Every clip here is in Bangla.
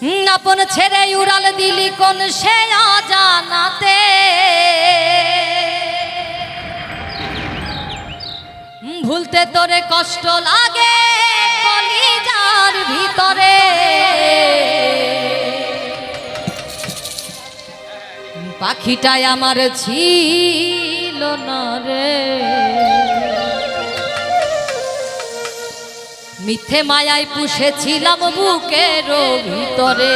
আপন ছেড়ে উড়াল দিলি কোন সে অজানাতে, ভুলতে তোরে কষ্ট লাগে কলিজার ভিতরে। পাখিটাই আমার ছিল না রে, মিথ্যে মায়ায় পুষেছিলাম বুকের ভিতরে।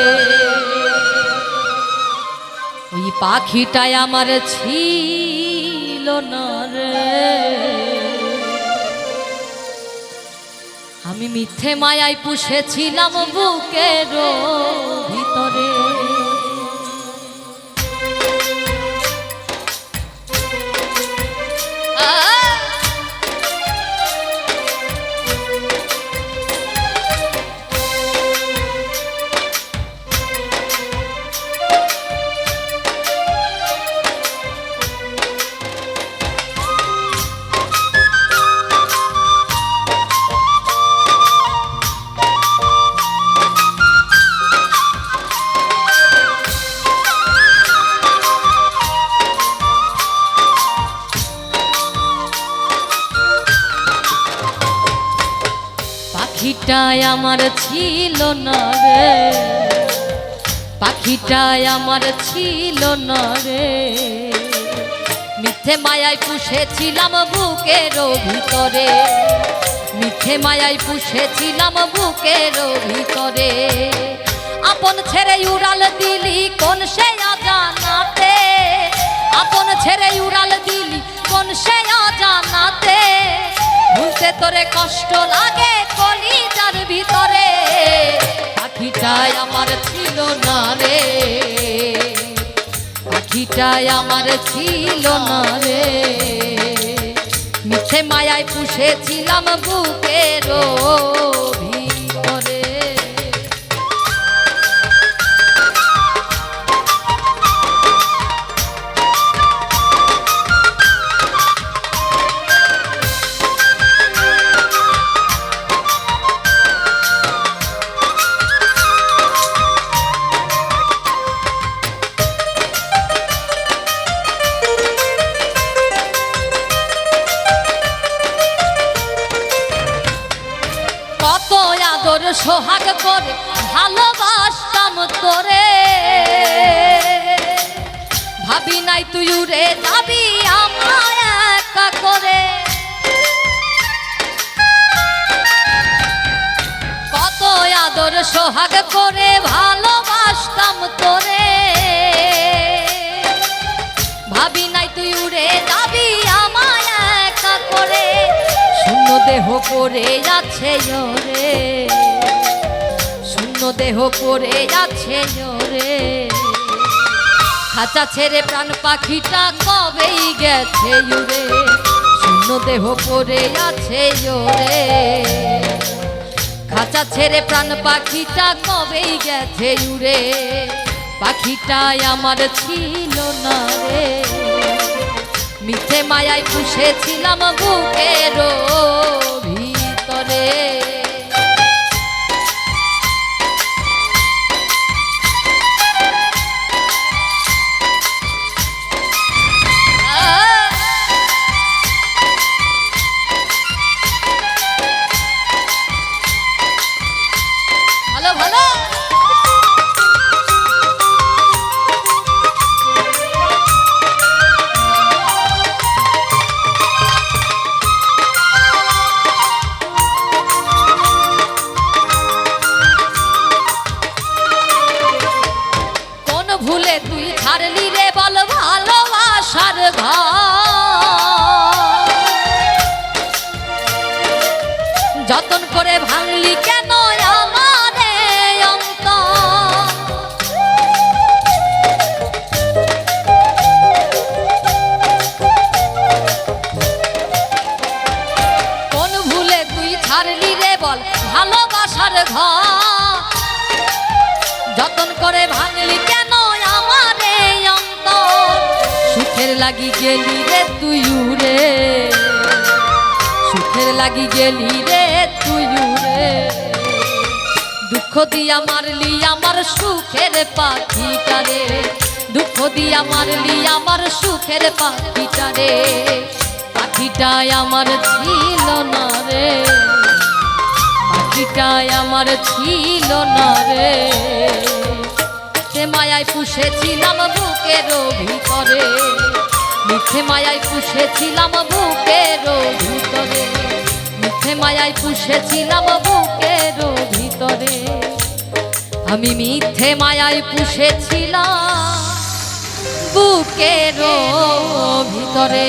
ওই পাখিটাই আমার ছিল না রে, আমি মিথ্যে মায়ায় পুষেছিলাম বুকের ভিতরে। পাখিটাই আমার ছিল না রে, পাখিটাই আমার ছিল না রে, মিথ্যে মায়ায় পুষেছিলাম বুকের ভিতরে, মিথ্যে মায়ায় পুষেছিলাম বুকের ভিতরে। আপন ছেড়ে উড়াল দিলি কোন সে অজানাতে, আপন ছেড়ে উড়াল দিলি কোন সে অজানাতে, ভুলতে তোরে কষ্ট লাগে কলিজার ভিতরে। পাখিটাই আমার ছিল না রে, পাখিটাই আমার ছিল না রে, মিথ্যে মায়ায় পুষেছিলাম বুকের ভিতরে। সোহাগ করে ভালোবাসতাম তোরে, ভাবি নাই তুই উড়ে যাবি আমায় একা করে। কত আদর সোহাগ করে ভালোবাসতাম তোরে, ভাবি নাই তুই উড়ে যাবি আমায় একা করে। শূন্য দেহ করে যাচ্ছে ওরে, শূন্য দেহ করে যাচ্ছে ওরে, খাঁচা ছেড়ে প্রাণ পাখিটা কবেই গেছে উড়ে। শূন্য দেহ করে যাচ্ছে ওরে, খাঁচা ছেড়ে প্রাণ পাখিটা কবেই গেছে উড়ে। পাখিটাই আমার ছিল না রে, মিথ্যে মায়ায় পুষেছিলাম বুকের ভিতরে। ভালো ভালো ভুলে তুই ছাড়লি রে বল ভালোবাসার ঘর, যতন করে ভাঙলি কেন আমার অন্তর। কোন ভুলে তুই ছাড়লি রে বল ভালোবাসার ঘর, যতন করে ভাঙলি কেন আমার অন্তর। সুখের লাগি গেলি রে তুই উড়ে, সুখের লাগি গেলি রে তুই উড়ে, দুঃখ দিয়া মারলি আমার সুখের পাখিটারে, দুঃখ দিয়া মারলি আমার সুখের পাখিটারে। পাখিটাই আমার ছিল না রে, পাখিটাই আমার ছিল না রে। মিথ্যে মায়ায় পুষেছিলাম বুকের ভিতরে, মিথ্যে মায়ায় পুষেছিলাম বুকের ভিতরে, মিথ্যে মায়ায় পুষেছিলাম বুকের ভিতরে। আমি মিথ্যে মায়ায় পুষেছিলাম বুকের ভিতরে।